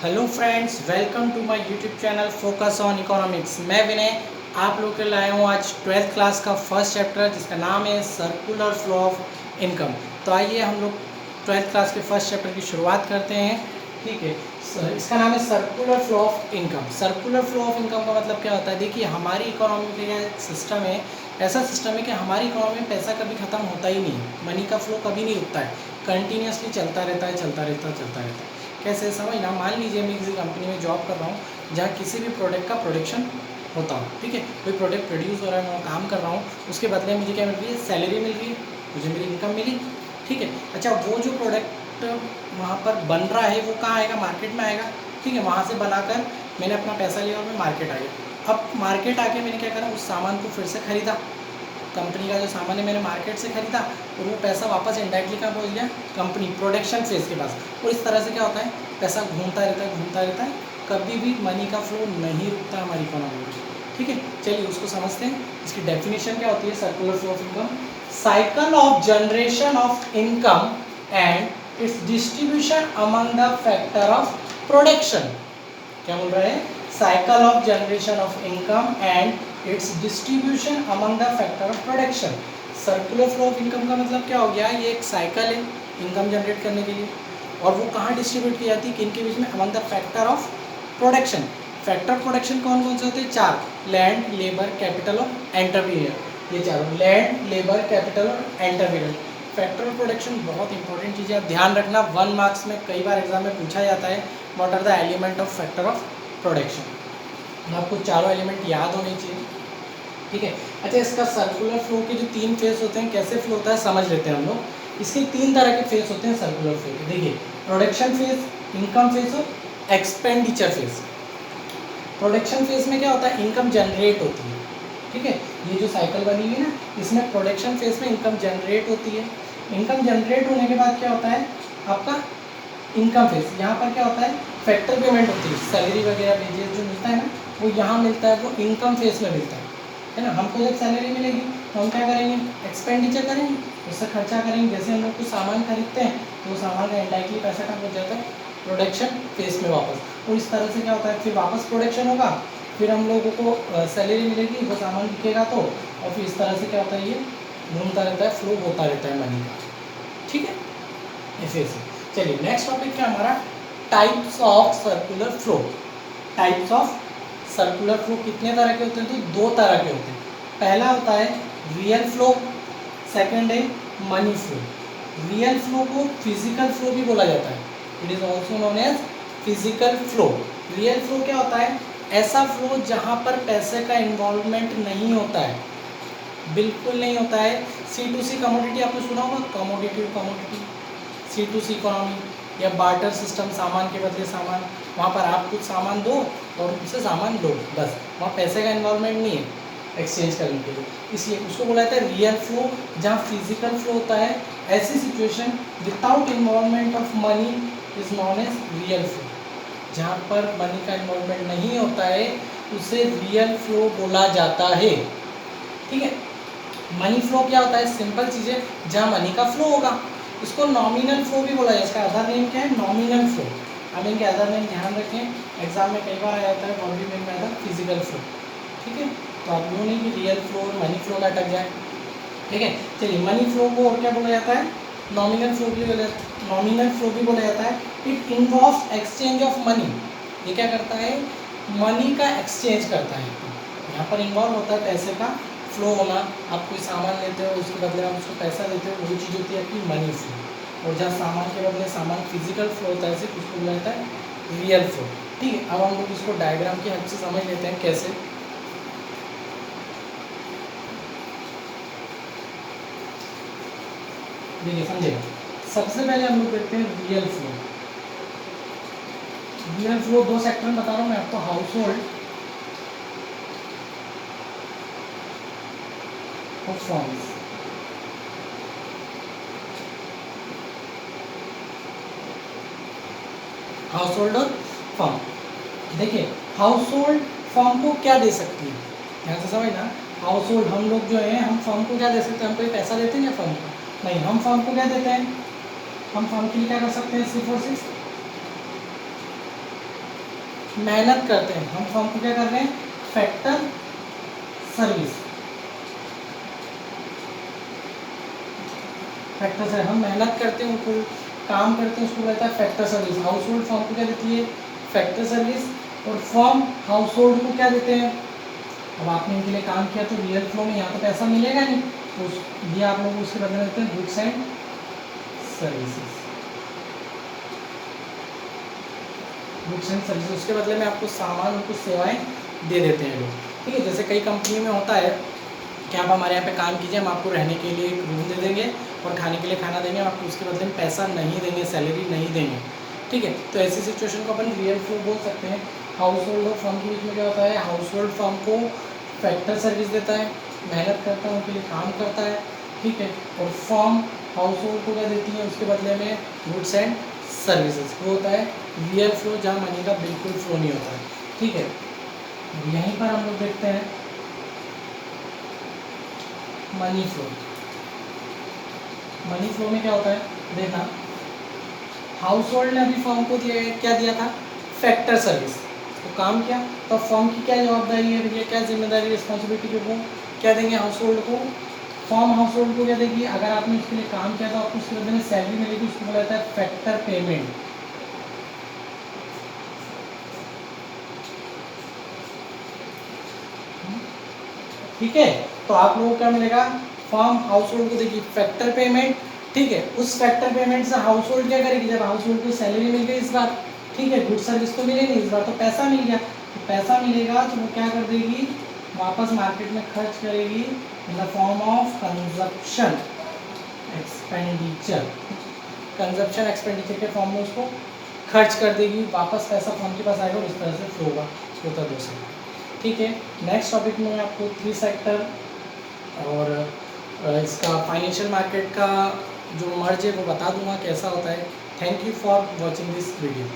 Hello friends, welcome to my YouTube channel focus on economics. मैं विनय आप लोग के लाया हूँ आज 12th क्लास का फर्स्ट चैप्टर जिसका नाम है सर्कुलर फ्लो ऑफ इनकम। तो आइए हम लोग 12th क्लास के फर्स्ट चैप्टर की शुरुआत करते हैं। ठीक है, इसका नाम है circular flow of income. Circular flow of income का मतलब क्या होता है? देखिए, हमारी इकोनॉमी का सिस्टम है, ऐसा सिस्टम है कि हमारी इकोनॉमी में पैसा कभी ख़त्म होता ही नहीं है। मनी का फ्लो कभी नहीं रुकता है, कंटिन्यूसली चलता रहता है, चलता रहता है, चलता रहता है। कैसे समझना, मान लीजिए मैं किसी कंपनी में जॉब कर रहा हूँ जहाँ किसी भी प्रोडक्ट का प्रोडक्शन होता हो। ठीक है, कोई प्रोडक्ट प्रोड्यूस हो रहा है, मैं काम कर रहा हूँ, उसके बदले मुझे क्या मिल रही है? सैलरी मिल रही है, मुझे मेरी इनकम मिली। ठीक है, अच्छा, वो जो प्रोडक्ट वहाँ पर बन रहा है वो कहाँ आएगा? मार्केट में आएगा। ठीक है, वहाँ से बनाकर मैंने अपना पैसा लिया और मैं मार्केट आ गया। अब मार्केट आके मैंने क्या करा? उस सामान को फिर से ख़रीदा। कंपनी का जो सामान है मैंने मार्केट से ख़रीदा और वो पैसा वापस इनडायरेक्टली कहाँ पहुँच गया? कंपनी प्रोडक्शन फेज़ के पास। और इस तरह से क्या होता है? पैसा घूमता रहता है, घूमता रहता है, कभी भी मनी का फ्लो नहीं रुकता हमारी इकोनॉमी में। ठीक है, चलिए उसको समझते हैं। इसकी डेफिनेशन क्या होती है? Circular flow of income, cycle of generation of income and it's distribution among the factor of production. क्या बोल रहा है? Cycle of generation of income and it's distribution among the factor of production. Circular flow of income का मतलब क्या हो गया? ये एक साइकिल है इनकम जनरेट करने के लिए, और वो कहाँ डिस्ट्रीब्यूट की जाती है? किन के बीच में? Among the factor of production. Factor of production कौन कौन से होते हैं? 4, लैंड, लेबर, कैपिटल और एंटरप्रेन्योर। ये चारों, लैंड, लेबर, कैपिटल और एंटरप्रेन्योर। फैक्टर ऑफ प्रोडक्शन बहुत इंपॉर्टेंट चीज़ है, ध्यान रखना। 1 मार्क्स में कई बार एग्जाम में पूछा जाता है, what are the element of factor of production. आपको चारों एलिमेंट याद होने चाहिए। ठीक है, अच्छा, इसका सर्कुलर फ्लो के जो 3 फेज होते हैं, कैसे फ्लो होता है समझ लेते हैं हम लोग। इसके 3 तरह के फेज होते हैं सर्कुलर फ्लो के। देखिए, प्रोडक्शन फेज, इनकम फेज और एक्सपेंडिचर फेज। प्रोडक्शन फेज में क्या होता है? इनकम जनरेट होती है। ठीक है, ये जो साइकिल बनी हुई है ना, इसमें प्रोडक्शन फेज में इनकम जनरेट होती है। इनकम जनरेट होने के बाद क्या होता है? आपका इनकम फेज, यहाँ पर क्या होता है? फैक्टर पेमेंट होती है, सैलरी वगैरह वेजेस जो मिलता है ना, वो यहाँ मिलता है, वो इनकम फेज में मिलता है ना। हमको जब सैलरी मिलेगी तो हम क्या करेंगे? एक्सपेंडिचर करेंगे, उससे खर्चा करेंगे। जैसे हम लोग कुछ सामान खरीदते हैं तो वो सामान का इनडायरेक्टली पैसा कहाँ पहुँच जाता है? प्रोडक्शन फेज में वापस। और इस तरह से क्या होता है? फिर वापस प्रोडक्शन होगा, फिर हम लोगों को सैलरी मिलेगी, वो सामान बिकेगा तो, और फिर इस तरह से क्या होता है? ये घूमता रहता है, फ्लो होता रहता है मनी का। ठीक है, ऐसे ऐसे। चलिए, नेक्स्ट टॉपिक क्या हमारा? Types of circular flow. Types of circular flow कितने तरह के होते हैं? तो 2 तरह के होते हैं। पहला होता है रियल फ्लो, सेकंड है मनी फ्लो। रियल फ्लो को फिजिकल फ्लो भी बोला जाता है, it is also known as physical flow. Real flow क्या होता है? ऐसा फ्लो जहाँ पर पैसे का इन्वॉल्वमेंट नहीं होता है, बिल्कुल नहीं होता है। C2C कमोडिटी आपने सुना होगा, commodity to commodity, C2C economy या बार्टर सिस्टम, सामान के बदले सामान। वहाँ पर आप कुछ सामान दो और उनसे सामान लो, बस। वहाँ पैसे का इन्वॉल्वमेंट नहीं है एक्सचेंज करने के लिए, इसलिए उसको बोला जाता है रियल फ्लो, जहाँ फिजिकल फ्लो होता है। ऐसी situation without involvement of money is known as real flow. जहाँ पर मनी का इन्वॉल्वमेंट नहीं होता है उसे रियल फ्लो बोला जाता है। ठीक है, मनी फ्लो क्या होता है? सिंपल चीज़ें जहाँ मनी का फ्लो होगा, इसको नॉमिनल फ्लो भी बोला जाए। इसका अदर नेम क्या है? Nominal flow. हम इनके अदर नेम ध्यान रखें, एग्जाम में कई बार आ जाता है, और भी मेन में आता है फिजिकल फ्लो। ठीक है, तो आप यूँ नहीं कि रियल फ्लो और मनी फ्लो का अटक जाए। ठीक है, चलिए, मनी फ्लो को और क्या बोला जाता है? नॉमिनल फ्लो भी बोला, नॉमिनल फ्लो भी बोला जाता है। It involves exchange of money. ये क्या करता है? मनी का एक्सचेंज करता है। यहाँ पर इन्वॉल्व होता है पैसे का फ्लो होना। आप कोई सामान लेते हो, उसके बदले आप उसको पैसा देते हो, वही चीज़ होती है आपकी मनी फ्लो। और जहाँ सामान के बदले सामान फिजिकल फ्लो होता है, सिर्फ उसको बोला जाता है रियल फ्लो। ठीक है, अब हम लोग इसको डायग्राम की हेल्प से समझ लेते हैं कैसे। देखिए, समझेगा। सबसे पहले हम लोग देखते हैं real flow. Real flow 2 sector में बता रहा हूँ मैं आपको, हाउस होल्ड और फर्म्स। हाउस होल्ड और फर्म। देखिए, हाउस होल्ड फर्म को क्या दे सकती है? ध्यान से समझना। हाउस होल्ड, हम लोग जो है, हम फर्म को क्या दे सकते हैं? हम कोई पैसा देते हैं क्या फर्म को? नहीं, हम फर्म को क्या देते हैं? हम फर्म के लिए क्या कर सकते हैं? सिर्फ और सिर्फ मेहनत करते हैं, हम फर्म को क्या कर रहे हैं, फैक्टर सर्विस, फैक्टर से हम मेहनत करते हैं, उनको काम करते हैं, उसको कहता है factor service. House hold firm को क्या देती है, फैक्टर सर्विस। और फर्म हाउस होल्ड को क्या देते हैं, अब आपने इनके लिए काम किया तो रियल फ्लो में यहाँ तो पैसा मिलेगा नहीं, तो ये आप लोग उसके बदले में देते हैं goods and services, goods and services, उसके बदले में आपको सामान और कुछ सेवाएं दे देते हैं लोग। ठीक है, जैसे कई कंपनी में होता है कि आप हमारे यहाँ पे काम कीजिए, हम आपको रहने के लिए एक रूम दे देंगे और खाने के लिए खाना देंगे, हम आपको उसके बदले में पैसा नहीं देंगे, सैलरी नहीं देंगे। ठीक है, तो ऐसी सिचुएशन को अपन रियल फ्लो बोल सकते हैं। हाउस होल्ड और फर्म के बीच में क्या होता है, हाउस होल्ड फर्म को फैक्टर सर्विस देता है, मेहनत करता है, उनके लिए काम करता है। ठीक है, और फर्म हाउस होल्ड को क्या देती है, उसके बदले में गुड्स एंड सर्विसेज। वो होता है रियल फ्लो, जहाँ मनी का बिल्कुल फ्लो नहीं होता है। ठीक है, यहीं पर हम लोग देखते हैं मनी फ्लो। मनी फ्लो में क्या होता है, देखना, हाउस होल्ड ने अभी फर्म को दिया, क्या दिया था, फैक्टर सर्विस, तो काम किया, तो फर्म की क्या जवाबदारी है भैया, क्या जिम्मेदारी, रिस्पॉन्सिबिलिटी के वो क्या देंगे हाउस होल्ड को, फर्म हाउस होल्ड को क्या देगी, अगर आपने उसके लिए काम किया तो आपको उसके बदले में सैलरी मिलेगी, उसको बोला जाता है फैक्टर पेमेंट। ठीक है, तो आप लोगों को क्या मिलेगा, फर्म हाउस होल्ड को देगी फैक्टर पेमेंट। ठीक है, उस फैक्टर पेमेंट से हाउस होल्ड क्या करेगी, जब हाउस होल्ड को सैलरी मिल गई इस बार, ठीक है, गुड सर्विस तो मिलेगी इस बार, तो पैसा मिल गया, तो पैसा मिलेगा तो वो क्या कर देगी, वापस मार्केट में खर्च करेगी in the form of consumption expenditure, consumption expenditure के फॉर्म में उसको खर्च कर देगी, वापस पैसा फर्म के पास आएगा और इस तरह से फ्लो होगा, होता दो से। ठीक है, नेक्स्ट टॉपिक में मैं आपको 3 सेक्टर और इसका फाइनेंशियल मार्केट का जो मर्ज है वो बता दूंगा कैसा होता है। Thank you for watching this video.